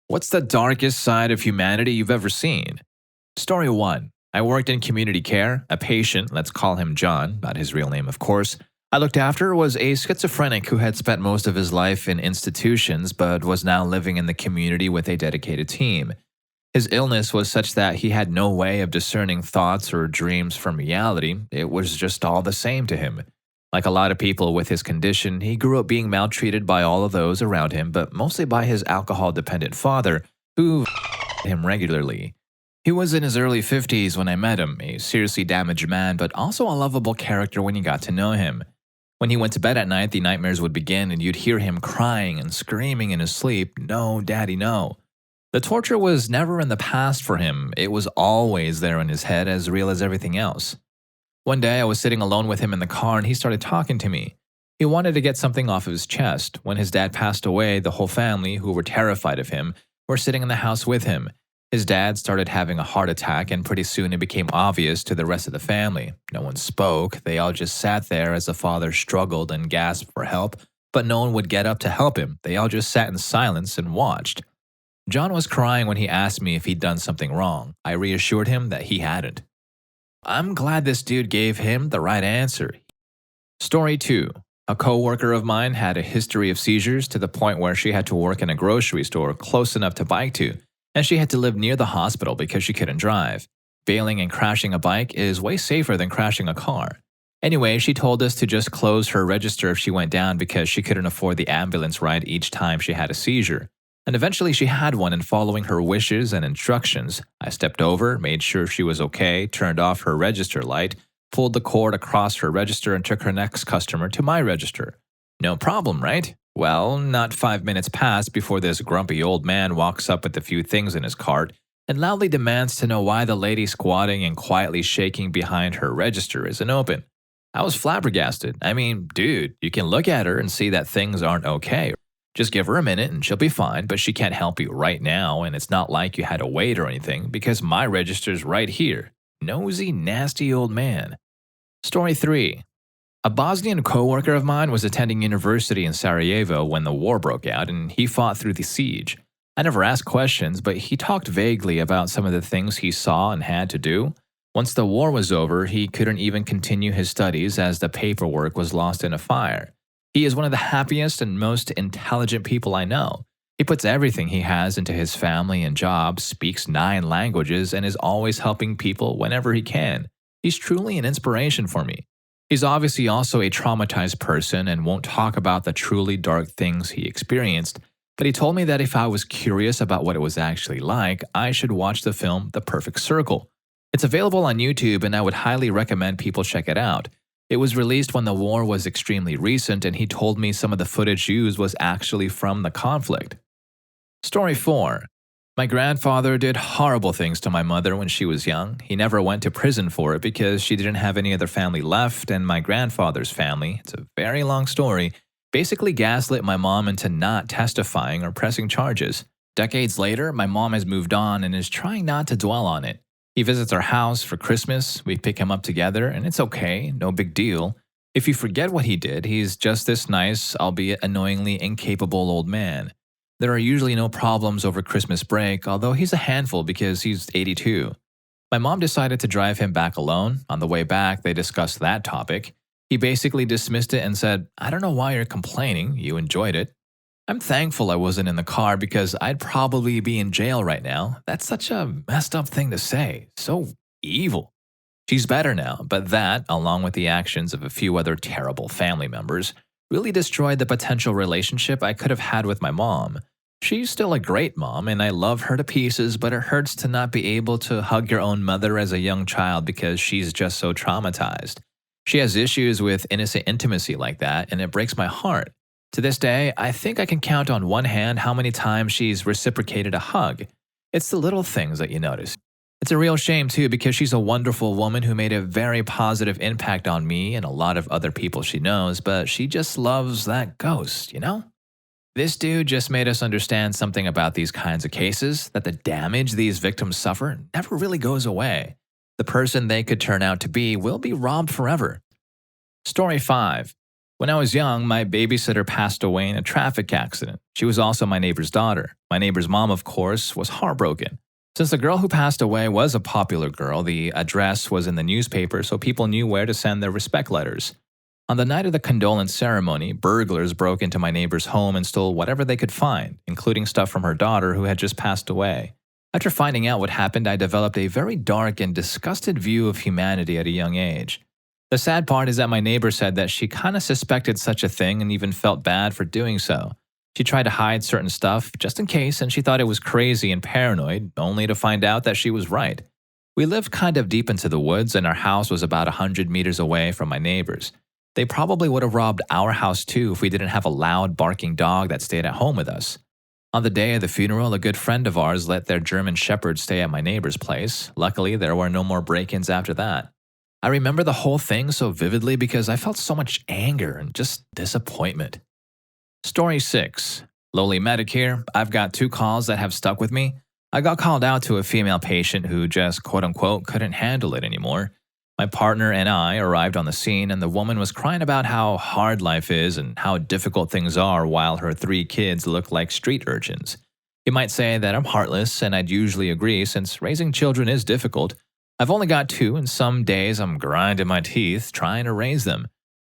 What's the darkest side of humanity you've ever seen? Story 1. I worked in community care. A patient, let's call him John, not his real name, of course, I looked after was a schizophrenic who had spent most of his life in institutions but was now living in the community with a dedicated team. His illness was such that he had no way of discerning thoughts or dreams from reality. It was just all the same to him. Like a lot of people with his condition, he grew up being maltreated by all of those around him, but mostly by his alcohol-dependent father, who him regularly. He was in his early 50s when I met him, a seriously damaged man, but also a lovable character when you got to know him. When he went to bed at night, the nightmares would begin and you'd hear him crying and screaming in his sleep, "No, Daddy, no." The torture was never in the past for him. It was always there in his head, as real as everything else. One day, I was sitting alone with him in the car and he started talking to me. He wanted to get something off of his chest. When his dad passed away, the whole family, who were terrified of him, were sitting in the house with him. His dad started having a heart attack, and pretty soon it became obvious to the rest of the family. No one spoke. They all just sat there as the father struggled and gasped for help, but no one would get up to help him. They all just sat in silence and watched. John was crying when he asked me if he'd done something wrong. I reassured him that he hadn't. I'm glad this dude gave him the right answer. Story 2. A coworker of mine had a history of seizures to the point where she had to work in a grocery store close enough to bike to, and she had to live near the hospital because she couldn't drive. Bailing and crashing a bike is way safer than crashing a car. Anyway, she told us to just close her register if she went down because she couldn't afford the ambulance ride each time she had a seizure. And eventually she had one, and following her wishes and instructions, I stepped over, made sure she was okay, turned off her register light, pulled the cord across her register and took her next customer to my register. No problem, right? Well, not 5 minutes passed before this grumpy old man walks up with a few things in his cart and loudly demands to know why the lady squatting and quietly shaking behind her register isn't open. I was flabbergasted. I mean, dude, you can look at her and see that things aren't okay. Just give her a minute and she'll be fine, but she can't help you right now, and it's not like you had to wait or anything because my register's right here. Nosy, nasty old man. Story 3. A Bosnian coworker of mine was attending university in Sarajevo when the war broke out, and he fought through the siege. I never asked questions, but he talked vaguely about some of the things he saw and had to do. Once the war was over, he couldn't even continue his studies as the paperwork was lost in a fire. He is one of the happiest and most intelligent people I know. He puts everything he has into his family and job, speaks 9 languages, and is always helping people whenever he can. He's truly an inspiration for me. He's obviously also a traumatized person and won't talk about the truly dark things he experienced, but he told me that if I was curious about what it was actually like, I should watch the film The Perfect Circle. It's available on YouTube, and I would highly recommend people check it out. It was released when the war was extremely recent, and he told me some of the footage used was actually from the conflict. Story 4. My grandfather did horrible things to my mother when she was young. He never went to prison for it because she didn't have any other family left, and my grandfather's family, it's a very long story, basically gaslit my mom into not testifying or pressing charges. Decades later, my mom has moved on and is trying not to dwell on it. He visits our house for Christmas, we pick him up together, and it's okay, no big deal. If you forget what he did, he's just this nice, albeit annoyingly incapable old man. There are usually no problems over Christmas break, although he's a handful because he's 82. My mom decided to drive him back alone. On the way back, they discussed that topic. He basically dismissed it and said, "I don't know why you're complaining, you enjoyed it." I'm thankful I wasn't in the car because I'd probably be in jail right now. That's such a messed up thing to say. So evil. She's better now, but that, along with the actions of a few other terrible family members, really destroyed the potential relationship I could have had with my mom. She's still a great mom, and I love her to pieces, but it hurts to not be able to hug your own mother as a young child because she's just so traumatized. She has issues with innocent intimacy like that, and it breaks my heart. To this day, I think I can count on one hand how many times she's reciprocated a hug. It's the little things that you notice. It's a real shame too because she's a wonderful woman who made a very positive impact on me and a lot of other people she knows, but she just loves that ghost, you know? This dude just made us understand something about these kinds of cases, that the damage these victims suffer never really goes away. The person they could turn out to be will be robbed forever. Story 5. When I was young, my babysitter passed away in a traffic accident. She was also my neighbor's daughter. My neighbor's mom, of course, was heartbroken. Since the girl who passed away was a popular girl, the address was in the newspaper, so people knew where to send their respect letters. On the night of the condolence ceremony, burglars broke into my neighbor's home and stole whatever they could find, including stuff from her daughter who had just passed away. After finding out what happened, I developed a very dark and disgusted view of humanity at a young age. The sad part is that my neighbor said that she kind of suspected such a thing and even felt bad for doing so. She tried to hide certain stuff just in case, and she thought it was crazy and paranoid, only to find out that she was right. We lived kind of deep into the woods, and our house was about 100 meters away from my neighbor's. They probably would have robbed our house too if we didn't have a loud, barking dog that stayed at home with us. On the day of the funeral, a good friend of ours let their German shepherd stay at my neighbor's place. Luckily, there were no more break-ins after that. I remember the whole thing so vividly because I felt so much anger and just disappointment. Story 6. Lowly medic here. I've got 2 calls that have stuck with me. I got called out to a female patient who just quote-unquote couldn't handle it anymore. My partner and I arrived on the scene, and the woman was crying about how hard life is and how difficult things are while her 3 kids look like street urchins. You might say that I'm heartless, and I'd usually agree since raising children is difficult. I've only got 2, and some days I'm grinding my teeth trying to raise them.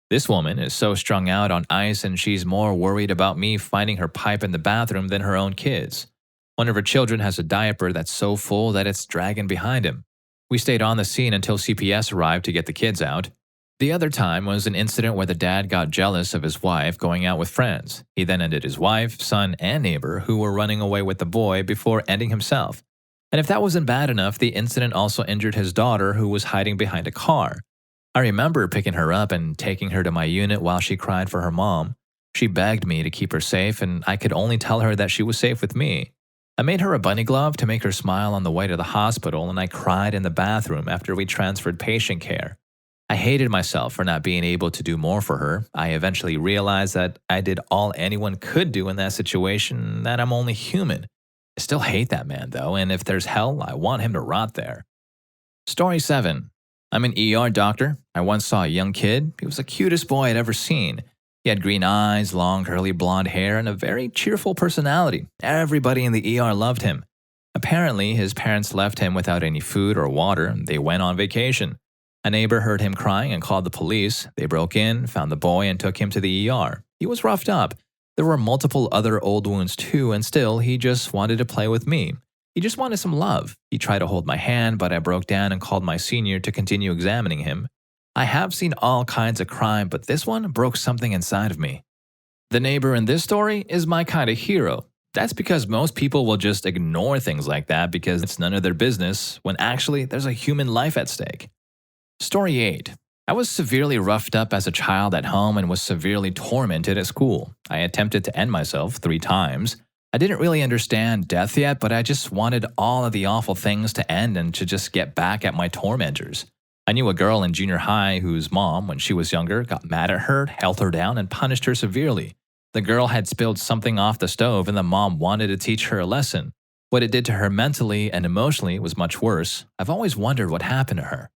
This woman is so strung out on ice, and she's more worried about me finding her pipe in the bathroom than her own kids. One of her children has a diaper that's so full that it's dragging behind him. We stayed on the scene until CPS arrived to get the kids out. The other time was an incident where the dad got jealous of his wife going out with friends. He then ended his wife, son, and neighbor who were running away with the boy before ending himself. And if that wasn't bad enough, the incident also injured his daughter who was hiding behind a car. I remember picking her up and taking her to my unit while she cried for her mom. She begged me to keep her safe, and I could only tell her that she was safe with me. I made her a bunny glove to make her smile on the way to the hospital, and I cried in the bathroom after we transferred patient care. I hated myself for not being able to do more for her. I eventually realized that I did all anyone could do in that situation, that I'm only human. I still hate that man, though, and if there's hell, I want him to rot there. Story 7. I'm an ER doctor. I once saw a young kid. He was the cutest boy I'd ever seen. He had green eyes, long curly blonde hair, and a very cheerful personality. Everybody in the ER loved him. Apparently, his parents left him without any food or water. They went on vacation. A neighbor heard him crying and called the police. They broke in, found the boy, and took him to the ER. He was roughed up. There were multiple other old wounds too, and still, he just wanted to play with me. He just wanted some love. He tried to hold my hand, but I broke down and called my senior to continue examining him. I have seen all kinds of crime, but this one broke something inside of me. The neighbor in this story is my kind of hero. That's because most people will just ignore things like that because it's none of their business, when actually there's a human life at stake. Story 8. I was severely roughed up as a child at home and was severely tormented at school. I attempted to end myself 3 times. I didn't really understand death yet, but I just wanted all of the awful things to end and to just get back at my tormentors. I knew a girl in junior high whose mom, when she was younger, got mad at her, held her down, and punished her severely. The girl had spilled something off the stove, and the mom wanted to teach her a lesson. What it did to her mentally and emotionally was much worse. I've always wondered what happened to her.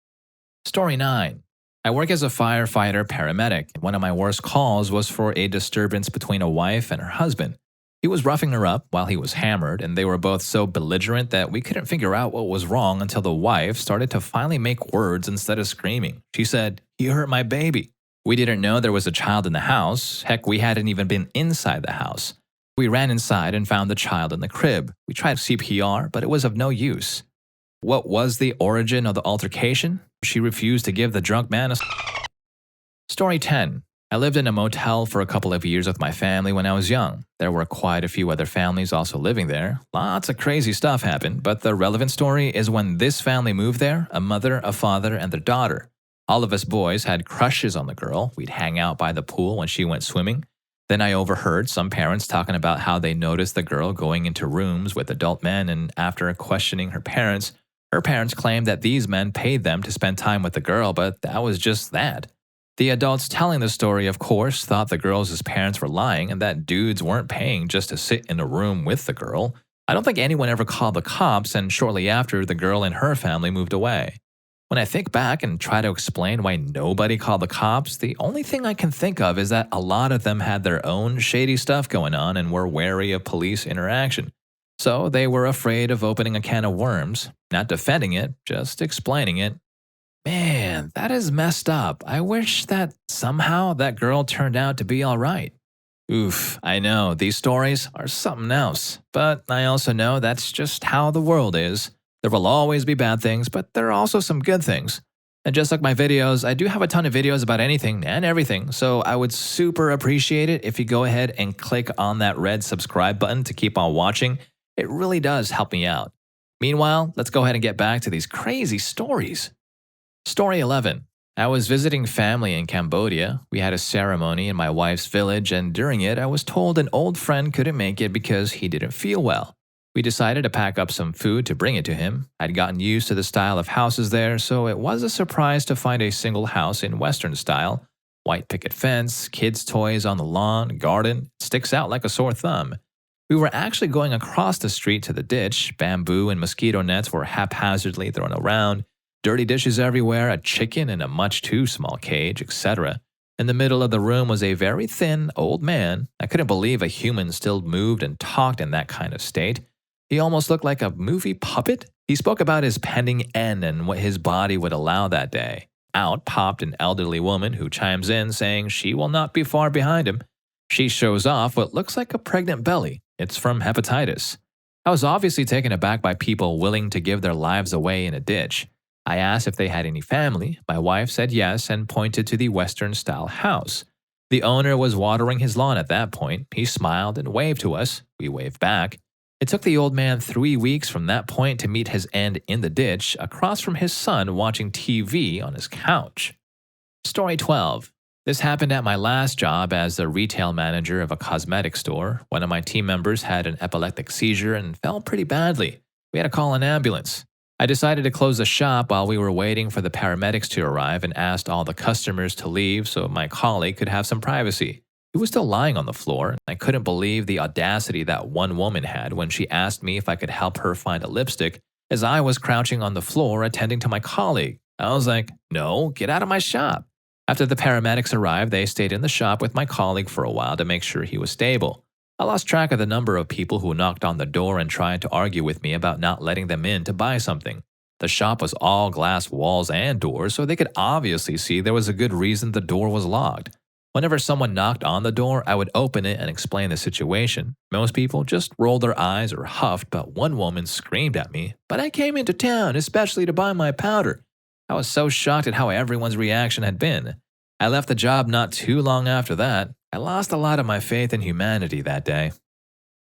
Story 9. I work as a firefighter paramedic. One of my worst calls was for a disturbance between a wife and her husband. He was roughing her up while he was hammered, and they were both so belligerent that we couldn't figure out what was wrong until the wife started to finally make words instead of screaming. She said, "You hurt my baby." We didn't know there was a child in the house. Heck, we hadn't even been inside the house. We ran inside and found the child in the crib. We tried CPR, but it was of no use. What was the origin of the altercation? She refused to give the drunk man a... Story 10. I lived in a motel for a couple of years with my family when I was young. There were quite a few other families also living there. Lots of crazy stuff happened, but the relevant story is when this family moved there, a mother, a father, and their daughter. All of us boys had crushes on the girl. We'd hang out by the pool when she went swimming. Then I overheard some parents talking about how they noticed the girl going into rooms with adult men, and after questioning her parents claimed that these men paid them to spend time with the girl, but that was just that. The adults telling the story, of course, thought the girls' parents were lying and that dudes weren't paying just to sit in a room with the girl. I don't think anyone ever called the cops, and shortly after, the girl and her family moved away. When I think back and try to explain why nobody called the cops, the only thing I can think of is that a lot of them had their own shady stuff going on and were wary of police interaction. So they were afraid of opening a can of worms, not defending it, just explaining it. Man, that is messed up. I wish that somehow that girl turned out to be all right. Oof, I know, these stories are something else, but I also know that's just how the world is. There will always be bad things, but there are also some good things. And just like my videos, I do have a ton of videos about anything and everything, so I would super appreciate it if you go ahead and click on that red subscribe button to keep on watching. It really does help me out. Meanwhile, let's go ahead and get back to these crazy stories. Story 11. I was visiting family in Cambodia. We had a ceremony in my wife's village, and during it, I was told an old friend couldn't make it because he didn't feel well. We decided to pack up some food to bring it to him. I'd gotten used to the style of houses there, so it was a surprise to find a single house in Western style. White picket fence, kids' toys on the lawn, garden, sticks out like a sore thumb. We were actually going across the street to the ditch. Bamboo and mosquito nets were haphazardly thrown around. Dirty dishes everywhere, a chicken in a much too small cage, etc. In the middle of the room was a very thin, old man. I couldn't believe a human still moved and talked in that kind of state. He almost looked like a movie puppet. He spoke about his pending end and what his body would allow that day. Out popped an elderly woman who chimes in saying she will not be far behind him. She shows off what looks like a pregnant belly. It's from hepatitis. I was obviously taken aback by people willing to give their lives away in a ditch. I asked if they had any family. My wife said yes and pointed to the Western-style house. The owner was watering his lawn at that point. He smiled and waved to us. We waved back. It took the old man 3 weeks from that point to meet his end in the ditch, across from his son watching TV on his couch. Story 12. This happened at my last job as the retail manager of a cosmetic store. One of my team members had an epileptic seizure and fell pretty badly. We had to call an ambulance. I decided to close the shop while we were waiting for the paramedics to arrive and asked all the customers to leave so my colleague could have some privacy. He was still lying on the floor. I couldn't believe the audacity that one woman had when she asked me if I could help her find a lipstick as I was crouching on the floor attending to my colleague. I was like, no, get out of my shop. After the paramedics arrived, they stayed in the shop with my colleague for a while to make sure he was stable. I lost track of the number of people who knocked on the door and tried to argue with me about not letting them in to buy something. The shop was all glass walls and doors, so they could obviously see there was a good reason the door was locked. Whenever someone knocked on the door, I would open it and explain the situation. Most people just rolled their eyes or huffed, but one woman screamed at me, "But I came into town especially to buy my powder." I was so shocked at how everyone's reaction had been. I left the job not too long after that. I lost a lot of my faith in humanity that day.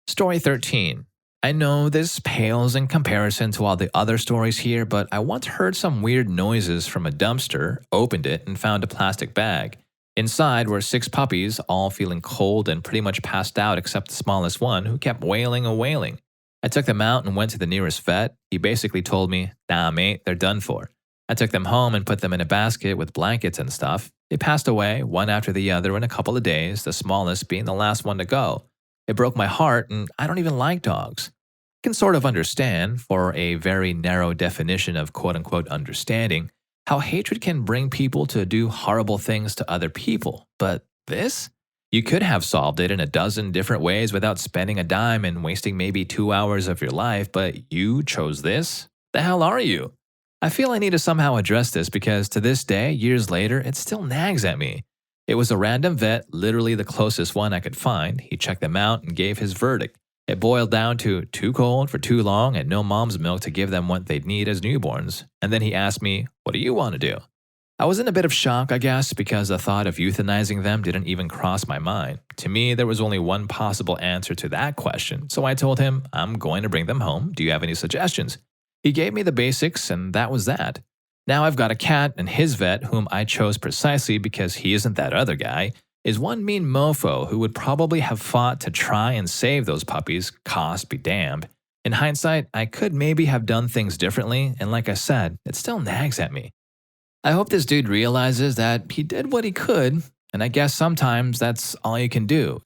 Story 13. I know this pales in comparison to all the other stories here, but I once heard some weird noises from a dumpster, opened it, and found a plastic bag. Inside were 6 puppies, all feeling cold and pretty much passed out except the smallest one, who kept wailing and wailing. I took them out and went to the nearest vet. He basically told me, "Nah, mate, they're done for." I took them home and put them in a basket with blankets and stuff. They passed away, one after the other in a couple of days, the smallest being the last one to go. It broke my heart, and I don't even like dogs. I can sort of understand, for a very narrow definition of quote-unquote understanding, how hatred can bring people to do horrible things to other people. But this? You could have solved it in a dozen different ways without spending a dime and wasting maybe 2 hours of your life, but you chose this? The hell are you? I feel I need to somehow address this because to this day, years later, it still nags at me. It was a random vet, literally the closest one I could find. He checked them out and gave his verdict. It boiled down to too cold for too long and no mom's milk to give them what they'd need as newborns. And then he asked me, "What do you want to do?" I was in a bit of shock, I guess, because the thought of euthanizing them didn't even cross my mind. To me, there was only one possible answer to that question, so I told him, "I'm going to bring them home. Do you have any suggestions?" He gave me the basics, and that was that. Now I've got a cat, and his vet, whom I chose precisely because he isn't that other guy, is one mean mofo who would probably have fought to try and save those puppies, cost be damned. In hindsight, I could maybe have done things differently, and like I said, it still nags at me. I hope this dude realizes that he did what he could, and I guess sometimes that's all you can do.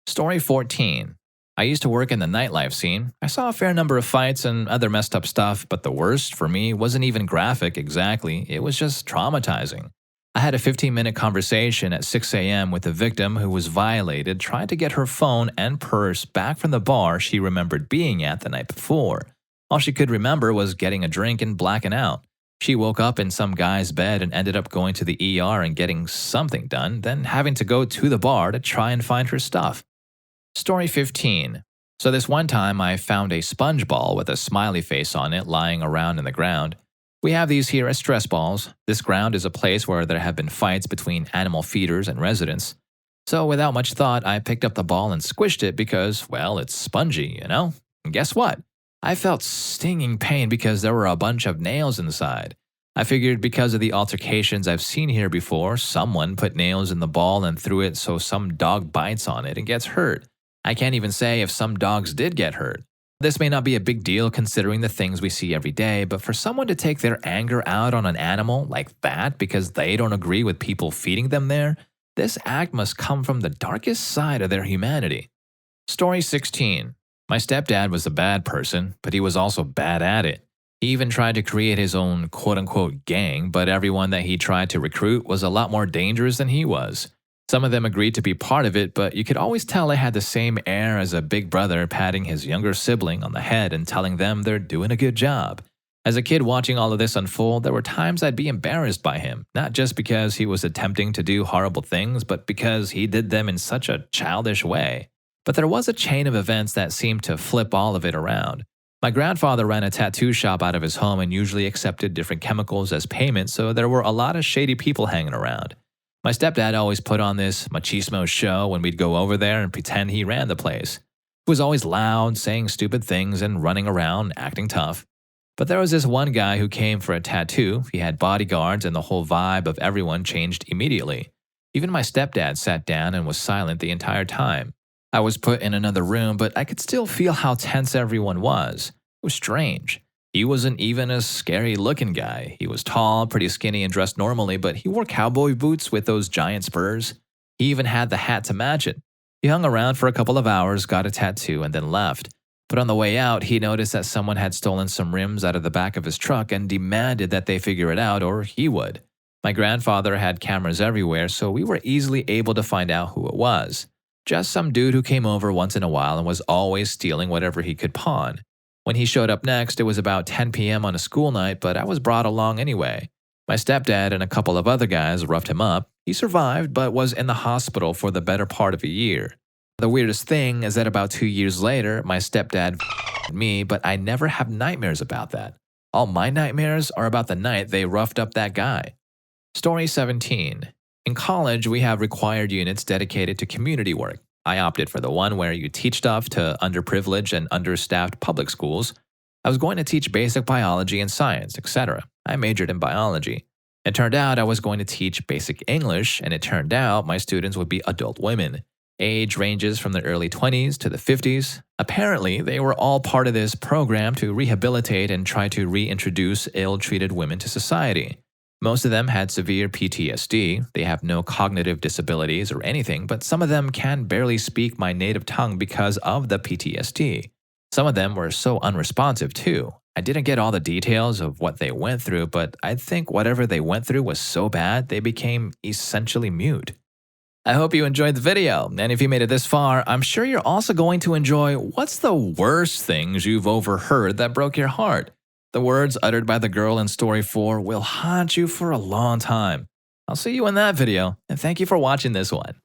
Story 14. I used to work in the nightlife scene. I saw a fair number of fights and other messed up stuff, but the worst for me wasn't even graphic exactly, it was just traumatizing. I had a 15-minute conversation at 6 a.m. with a victim who was violated, trying to get her phone and purse back from the bar she remembered being at the night before. All she could remember was getting a drink and blacking out. She woke up in some guy's bed and ended up going to the ER and getting something done, then having to go to the bar to try and find her stuff. Story 15. So this one time I found a sponge ball with a smiley face on it lying around in the ground. We have these here as stress balls. This ground is a place where there have been fights between animal feeders and residents. So without much thought, I picked up the ball and squished it because, well, it's spongy, you know? And guess what? I felt stinging pain because there were a bunch of nails inside. I figured because of the altercations I've seen here before, someone put nails in the ball and threw it so some dog bites on it and gets hurt. I can't even say if some dogs did get hurt. This may not be a big deal considering the things we see every day, but for someone to take their anger out on an animal like that because they don't agree with people feeding them there, this act must come from the darkest side of their humanity. Story 16. My stepdad was a bad person, but he was also bad at it. He even tried to create his own quote-unquote gang, but everyone that he tried to recruit was a lot more dangerous than he was. Some of them agreed to be part of it, but you could always tell they had the same air as a big brother patting his younger sibling on the head and telling them they're doing a good job. As a kid watching all of this unfold, there were times I'd be embarrassed by him, not just because he was attempting to do horrible things, but because he did them in such a childish way. But there was a chain of events that seemed to flip all of it around. My grandfather ran a tattoo shop out of his home and usually accepted different chemicals as payment, so there were a lot of shady people hanging around. My stepdad always put on this machismo show when we'd go over there and pretend he ran the place. He was always loud, saying stupid things and running around, acting tough. But there was this one guy who came for a tattoo. He had bodyguards and the whole vibe of everyone changed immediately. Even my stepdad sat down and was silent the entire time. I was put in another room, but I could still feel how tense everyone was. It was strange. He wasn't even a scary-looking guy. He was tall, pretty skinny, and dressed normally, but he wore cowboy boots with those giant spurs. He even had the hat to match it. He hung around for a couple of hours, got a tattoo, and then left. But on the way out, he noticed that someone had stolen some rims out of the back of his truck and demanded that they figure it out or he would. My grandfather had cameras everywhere, so we were easily able to find out who it was. Just some dude who came over once in a while and was always stealing whatever he could pawn. When he showed up next, it was about 10 p.m. on a school night, but I was brought along anyway. My stepdad and a couple of other guys roughed him up. He survived, but was in the hospital for the better part of a year. The weirdest thing is that about 2 years later, my stepdad me, but I never have nightmares about that. All my nightmares are about the night they roughed up that guy. Story 17. In college, we have required units dedicated to community work. I opted for the one where you teach stuff to underprivileged and understaffed public schools. I was going to teach basic biology and science, etc. I majored in biology. It turned out I was going to teach basic English, and it turned out my students would be adult women. Age ranges from the early 20s to the 50s. Apparently, they were all part of this program to rehabilitate and try to reintroduce ill-treated women to society. Most of them had severe PTSD. They have no cognitive disabilities or anything, but some of them can barely speak my native tongue because of the PTSD. Some of them were so unresponsive too. I didn't get all the details of what they went through, but I think whatever they went through was so bad they became essentially mute. I hope you enjoyed the video, and if you made it this far, I'm sure you're also going to enjoy what's the worst things you've overheard that broke your heart. The words uttered by the girl in Story 4 will haunt you for a long time. I'll see you in that video, and thank you for watching this one.